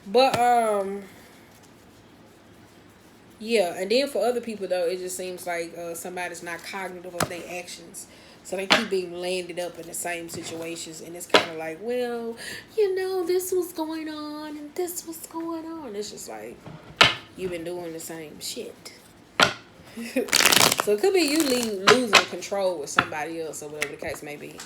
But, yeah, and then for other people, though, it just seems like somebody's not cognitive of their actions. So they keep being landed up in the same situations. And it's kind of like, well, you know, this was going on and this was going on. It's just like, you've been doing the same shit. So it could be you losing control with somebody else or whatever the case may be.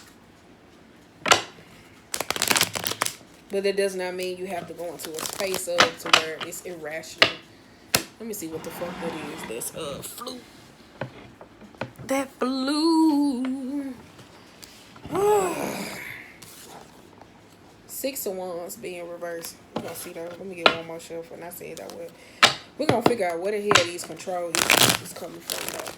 But that does not mean you have to go into a space of to where it's irrational. Let me see what the fuck that is. That's flu. That flu. Six of Wands being reversed. We're gonna see that. Let me get one more shuffle and I say that way. We're gonna figure out where the hell these control issues is coming from though.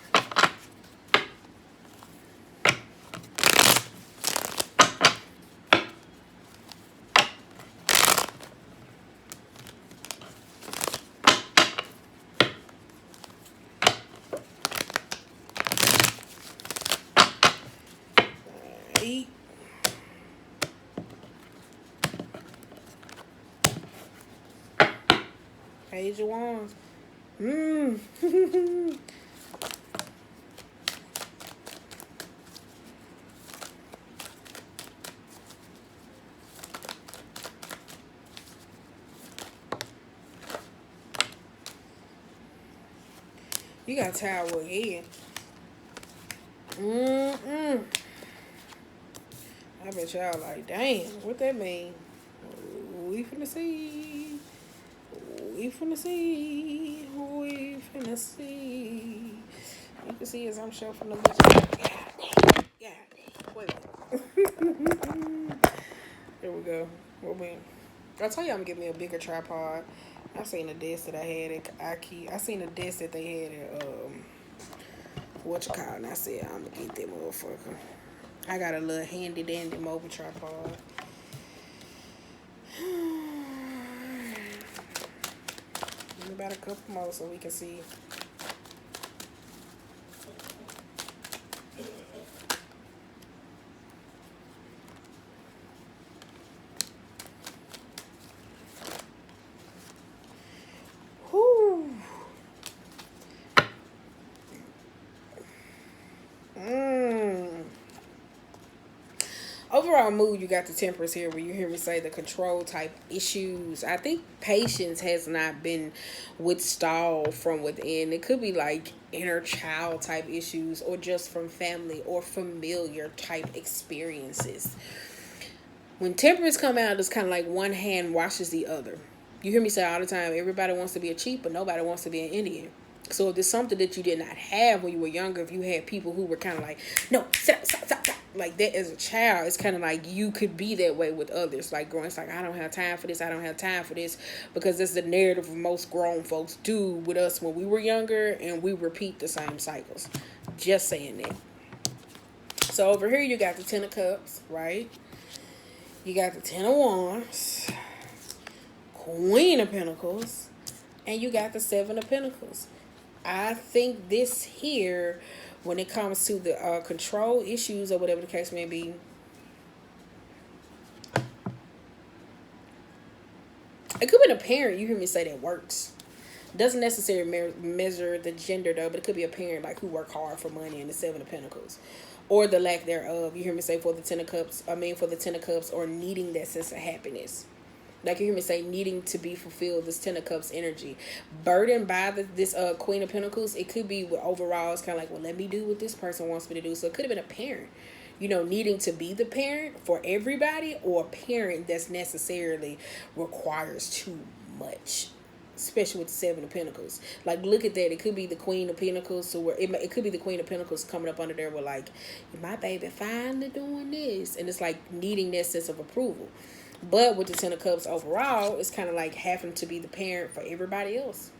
Page of Wands. You got Tower again. I bet y'all like, damn, what that mean? We finna see. We finna see. We finna see. You can see as I'm shuffling the bitch. Yeah. Wait. There we go. What we? I told you I'm gonna get me a bigger tripod. I seen the desk that I had at IKEA. I seen the desk that they had at what you call it? And I said I'm gonna get that motherfucker. I got a little handy dandy mobile tripod. About a couple more so we can see. Whew. Overall mood, you got the Temperance here where you hear me say the control type issues. I think patience has not been withstalled from within. It could be like inner child type issues or just from family or familiar type experiences. When Temperance come out, it's kind of like one hand washes the other. You hear me say all the time, everybody wants to be a chief, but nobody wants to be an Indian. So if there's something that you did not have when you were younger, if you had people who were kind of like, no, stop, like that as a child, it's kind of like you could be that way with others. Like growing, it's like, I don't have time for this, I don't have time for this, because that's the narrative most grown folks do with us when we were younger, and we repeat the same cycles. Just saying that. So over here, you got the Ten of Cups, right? You got the Ten of Wands, Queen of Pentacles, and you got the Seven of Pentacles. I think this here, when it comes to the control issues or whatever the case may be, it could be a parent, you hear me say, that works. Doesn't necessarily measure the gender though, but it could be a parent like who work hard for money in the Seven of Pentacles, or the lack thereof. You hear me say for the Ten of Cups. I mean for the Ten of Cups, or needing that sense of happiness. Like you hear me say, needing to be fulfilled. This Ten of Cups energy, burdened by this Queen of Pentacles. It could be with overall. It's kind of like, well, let me do what this person wants me to do. So it could have been a parent, you know, needing to be the parent for everybody, or a parent that's necessarily requires too much, especially with the Seven of Pentacles. Like, look at that. It could be the Queen of Pentacles. So where it could be the Queen of Pentacles coming up under there with like, my baby finally doing this, and it's like needing that sense of approval. But with the Ten of Cups overall, it's kind of like having to be the parent for everybody else.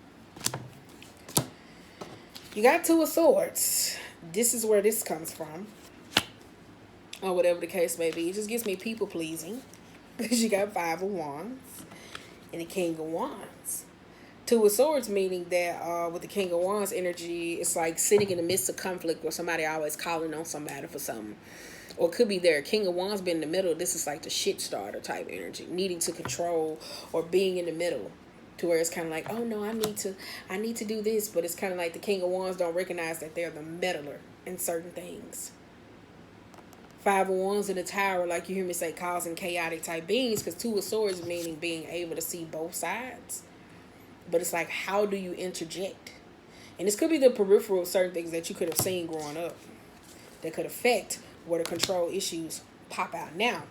You got Two of Swords. This is where this comes from, or whatever the case may be. It just gives me people pleasing. Because you got Five of Wands and the King of Wands. Two of Swords meaning that with the King of Wands energy, it's like sitting in the midst of conflict where somebody always calling on somebody for something. Or it could be there. King of Wands being in the middle. This is like the shit starter type energy. Needing to control, or being in the middle. To where it's kind of like, oh no, I need to do this. But it's kind of like the King of Wands don't recognize that they're the meddler in certain things. Five of Wands in the Tower, like you hear me say, causing chaotic type beings. Because Two of Swords meaning being able to see both sides. But it's like, how do you interject? And this could be the peripheral of certain things that you could have seen growing up that could affect where the control issues pop out now.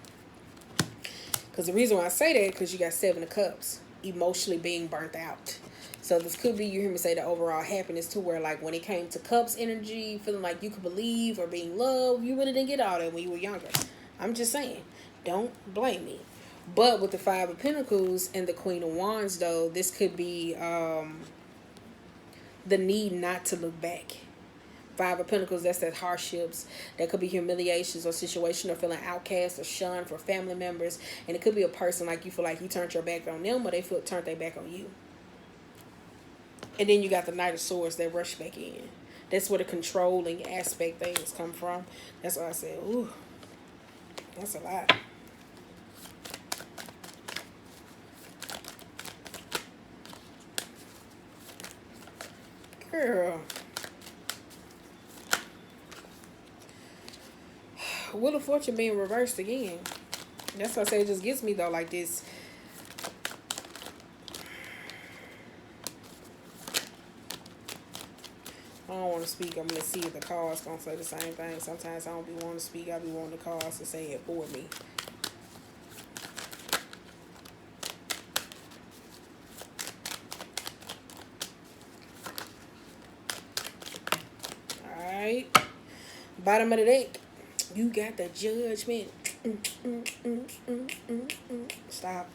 Because the reason why I say that, because you got Seven of Cups, emotionally being burnt out. So this could be, you hear me say, the overall happiness to where like when it came to Cups energy, feeling like you could believe or being loved, you really didn't get all that when you were younger. I'm just saying, don't blame me. But with the Five of Pentacles and the Queen of Wands though, this could be the need not to look back. Five of Pentacles, that's that hardships. That could be humiliations or situation, or feeling outcast or shunned for family members. And it could be a person like you feel like you turned your back on them, or they feel turned their back on you. And then you got the Knight of Swords that rush back in. That's where the controlling aspect things come from. That's why I said, ooh, that's a lot. Girl. Wheel of Fortune being reversed again. That's why I say it just gets me though, like this. I don't want to speak. I'm going to see if the cards going to say the same thing. Sometimes I don't be wanting to speak. I be wanting the cards to say it for me. Alright. Bottom of the deck. You got the Judgment. Stop.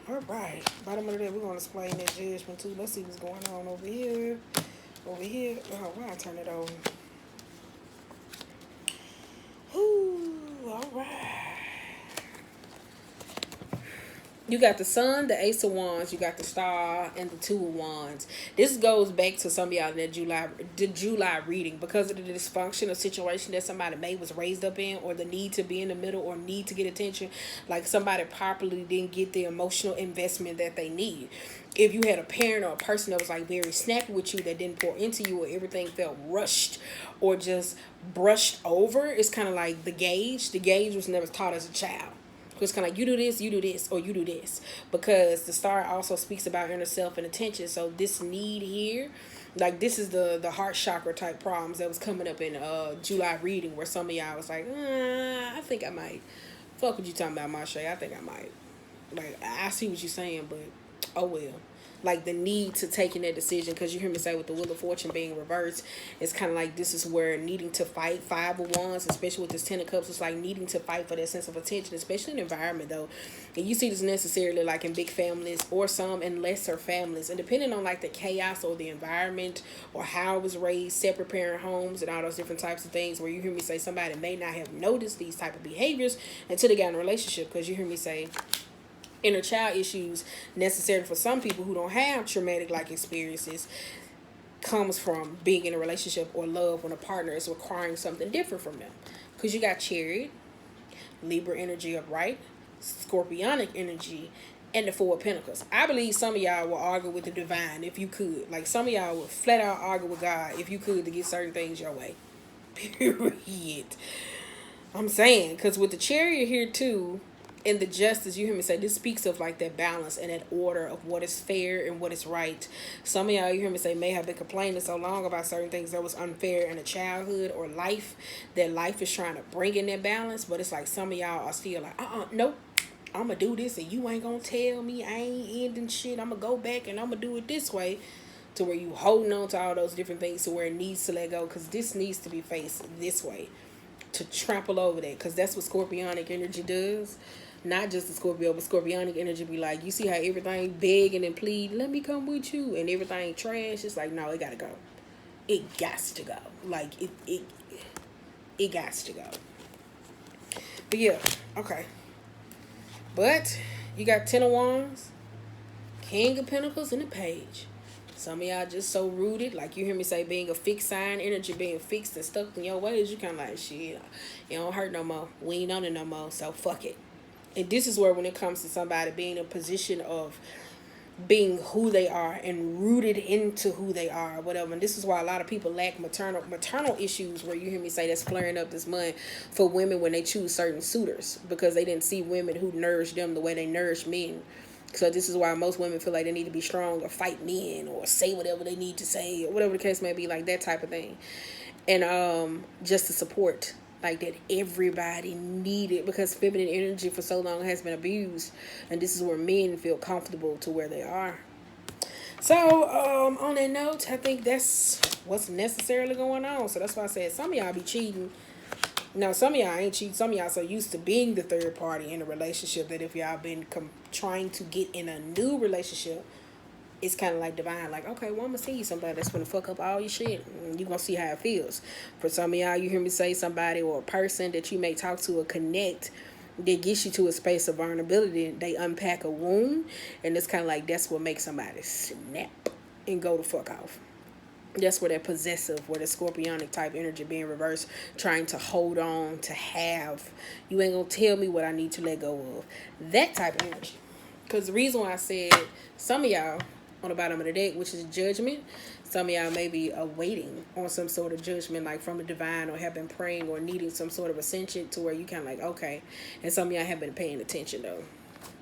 Alright. Bottom of the deck. We're going to explain that Judgment too. Let's see what's going on over here. Over here. Oh, why I turn it over? Ooh, alright. You got the Sun, the Ace of Wands, you got the Star, and the Two of Wands. This goes back to some of y'all in the July reading, because of the dysfunction or situation that somebody may was raised up in, or the need to be in the middle, or need to get attention. Like somebody properly didn't get the emotional investment that they need. If you had a parent or a person that was like very snappy with you, that didn't pour into you, or everything felt rushed or just brushed over, it's kind of like the gauge. The gauge was never taught as a child. It's kind of like, you do this, or you do this. Because the Star also speaks about inner self and attention. So this need here, like this is the heart chakra type problems that was coming up in July reading, where some of y'all was like, I think I might. Fuck what you talking about, Marsha. I think I might. Like, I see what you're saying, but oh well. Like the need to taking that decision, because you hear me say with the Wheel of Fortune being reversed, it's kind of like this is where needing to fight. Five of Wands, especially with this Ten of Cups, it's like needing to fight for that sense of attention, especially in the environment though. And you see this necessarily like in big families, or some in lesser families, and depending on like the chaos or the environment, or how it was raised, separate parent homes and all those different types of things, where you hear me say somebody may not have noticed these type of behaviors until they got in a relationship. Because you hear me say inner child issues necessary for some people who don't have traumatic like experiences comes from being in a relationship or love when a partner is requiring something different from them. Because you got Chariot, Libra energy upright, Scorpionic energy, and the Four of Pentacles. I believe some of y'all will argue with the divine if you could. Like some of y'all would flat out argue with God if you could to get certain things your way. Period. I'm saying, because with the Chariot here too, and the Justice, you hear me say, this speaks of like that balance and that order of what is fair and what is right. Some of y'all, you hear me say, may have been complaining so long about certain things that was unfair in a childhood or life, that life is trying to bring in that balance, but it's like some of y'all are still like, nope, I'm gonna do this and you ain't gonna tell me I ain't ending shit. I'm gonna go back and I'm gonna do it this way, to where you holding on to all those different things to where it needs to let go, because this needs to be faced this way, to trample over that, because that's what Scorpionic energy does. Not just the Scorpio, but Scorpionic energy be like, you see how everything begging and plead, let me come with you, and everything trash. It's like, no, it gotta go. It gots to go. Like it gots to go. But yeah, okay. But you got Ten of Wands, King of Pentacles, and the Page. Some of y'all just so rooted, like you hear me say, being a fixed sign energy, being fixed and stuck in your ways. You kind of like, shit, it don't hurt no more. We ain't on it no more, so fuck it. And this is where when it comes to somebody being in a position of being who they are and rooted into who they are, whatever. And this is why a lot of people lack maternal issues, where you hear me say that's flaring up this month for women when they choose certain suitors, because they didn't see women who nourished them the way they nourish men. So this is why most women feel like they need to be strong or fight men or say whatever they need to say or whatever the case may be, like that type of thing. And just to support, like that everybody needed, because feminine energy for so long has been abused, and this is where men feel comfortable to where they are. So on that note, I think that's what's necessarily going on. So that's why I said some of y'all be cheating. Now some of y'all ain't cheating. Some of y'all so used to being the third party in a relationship that if y'all been trying to get in a new relationship, it's kind of like divine, like, okay, well, I'm gonna see you somebody that's gonna fuck up all your shit, and you gonna see how it feels. For some of y'all, you hear me say, somebody or a person that you may talk to or connect that gets you to a space of vulnerability, they unpack a wound, and it's kind of like that's what makes somebody snap and go the fuck off. That's where that possessive, where the Scorpionic type energy being reversed, trying to hold on, to have, you ain't gonna tell me what I need to let go of, that type of energy. Because the reason why I said some of y'all on the bottom of the deck, which is judgment, some of y'all may be awaiting on some sort of judgment, like from the divine, or have been praying or needing some sort of ascension to where you kind of like, okay. And some of y'all have been paying attention though,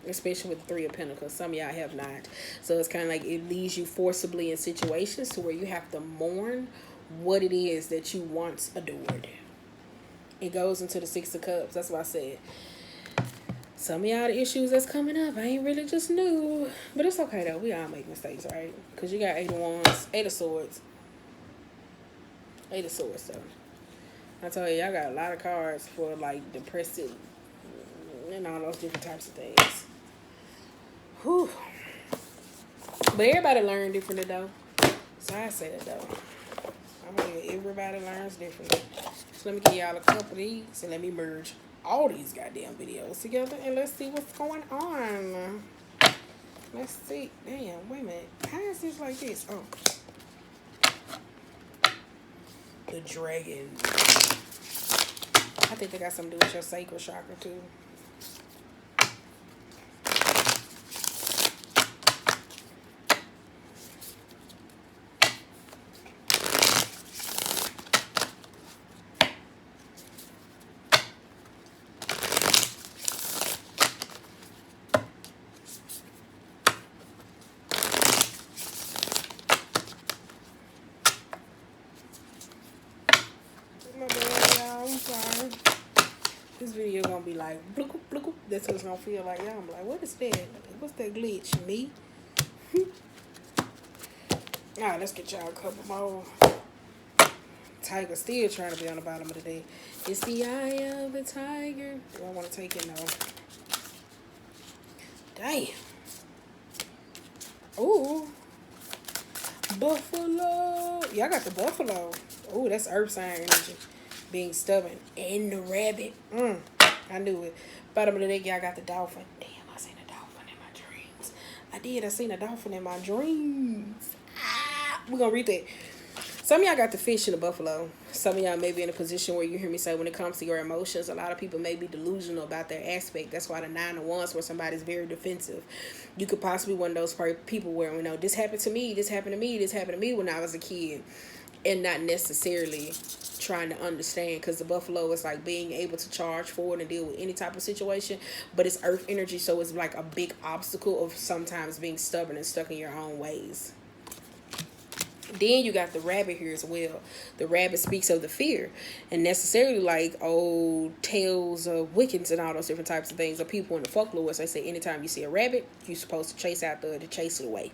especially with the Three of Pentacles. Some of y'all have not. So it's kind of like it leaves you forcibly in situations to where you have to mourn what it is that you once adored. It goes into the Six of Cups. That's what I said. Some of y'all, the issues that's coming up, I ain't really just new. But it's okay, though. We all make mistakes, right? Because you got Eight of Wands, Eight of Swords. Eight of Swords, though. I told you, y'all got a lot of cards for, like, depressive and all those different types of things. Whew. But everybody learn differently, though. So I say that, though. I'm going to everybody learns differently. So let me give y'all a couple of these, and let me merge all these goddamn videos together, and let's see what's going on. Let's see. Damn, wait a minute. How is this like this? Oh. The dragon. I think they got something to do with your sacral chakra, too. This video gonna be like, bloop, bloop. That's what it's gonna feel like. Y'all, I'm like, what is that? What's that glitch? Me? Alright, let's get y'all a couple more. Tiger still trying to be on the bottom of the day. It's the eye of the tiger. Do I want to take it now? Damn. Ooh. Buffalo. Y'all got the buffalo. Ooh, that's earth sign energy. Being stubborn. And the rabbit. I knew it. Bottom of the deck, y'all got the dolphin. Damn, I seen a dolphin in my dreams. I seen a dolphin in my dreams. We're going to read that. Some of y'all got the fish in the buffalo. Some of y'all may be in a position where you hear me say when it comes to your emotions, a lot of people may be delusional about their aspect. That's why the 9 of Wands, where somebody's very defensive. You could possibly be one of those people where, you know, this happened to me, this happened to me, this happened to me when I was a kid. And not necessarily trying to understand, because the buffalo is like being able to charge forward and deal with any type of situation, but it's earth energy, so it's like a big obstacle of sometimes being stubborn and stuck in your own ways. Then you got the rabbit here as well. The rabbit speaks of the fear, and necessarily like old tales of Wiccans and all those different types of things. Or people in the folklore, they say anytime you see a rabbit, you're supposed to chase after it, to chase it away.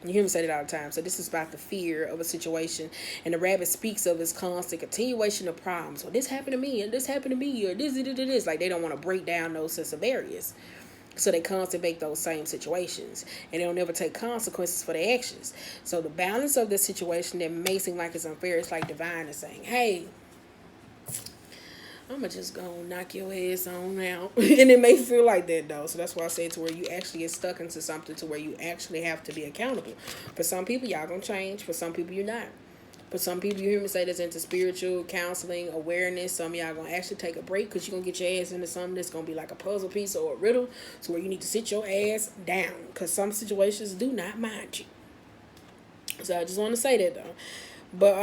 You hear me say that all the time. So this is about the fear of a situation. And the rabbit speaks of its constant continuation of problems. Well, this happened to me, and this happened to me, or this. Like, they don't want to break down those sense of barriers. So they constantly make those same situations. And they don't ever take consequences for their actions. So the balance of this situation that may seem like it's unfair, it's like divine is saying, hey, I'm going to just go knock your ass on out. And it may feel like that, though. So that's why I say to where you actually get stuck into something to where you actually have to be accountable. For some people, y'all going to change. For some people, you're not. For some people, you hear me say that's into spiritual counseling, awareness. Some of y'all going to actually take a break because you're going to get your ass into something that's going to be like a puzzle piece or a riddle. So where you need to sit your ass down. Because some situations do not mind you. So I just want to say that, though. But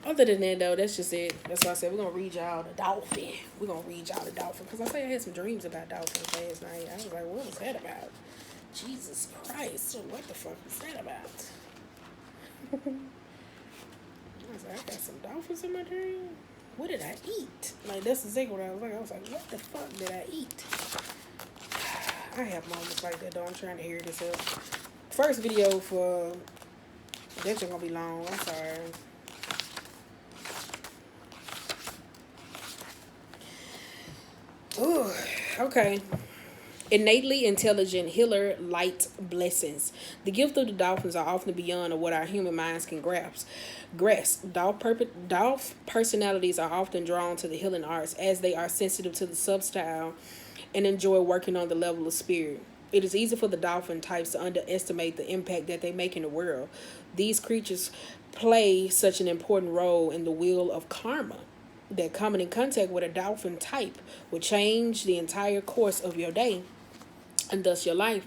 other than that, though, that's just it. That's why I said we're going to read y'all the dolphin. We're going to read y'all the dolphin. Because I say I had some dreams about dolphins last night. I was like, what was that about? Jesus Christ. What the fuck was that about? I was like, I got some dolphins in my dream. What did I eat? Like, that's exactly what I was like. I was like, what the fuck did I eat? I have moments like that, though. I'm trying to hear this up. First video for... That's just gonna be long. I'm sorry. Ooh, okay. Innately intelligent healer, light blessings. The gift of the dolphins are often beyond what our human minds can grasp. Dolph personalities are often drawn to the healing arts as they are sensitive to the substyle and enjoy working on the level of spirit. It is easy for the dolphin types to underestimate the impact that they make in the world. These creatures play such an important role in the wheel of karma that coming in contact with a dolphin type will change the entire course of your day and thus your life.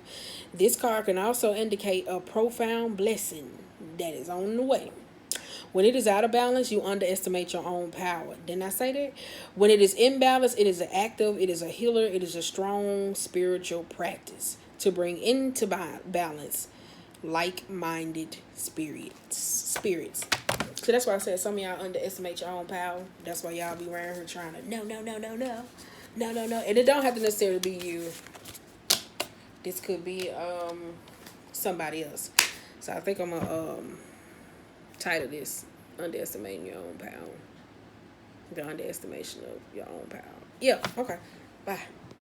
This card can also indicate a profound blessing that is on the way. When it is out of balance, you underestimate your own power. Didn't I say that? When it is in balance, it is an active, it is a healer, it is a strong spiritual practice to bring into balance like-minded spirits. So that's why I said some of y'all underestimate your own power. That's why y'all be around here trying to no. And it don't have to necessarily be you. This could be somebody else. So I think I'm gonna title this underestimating your own power. The underestimation of your own power. Yeah, okay. Bye.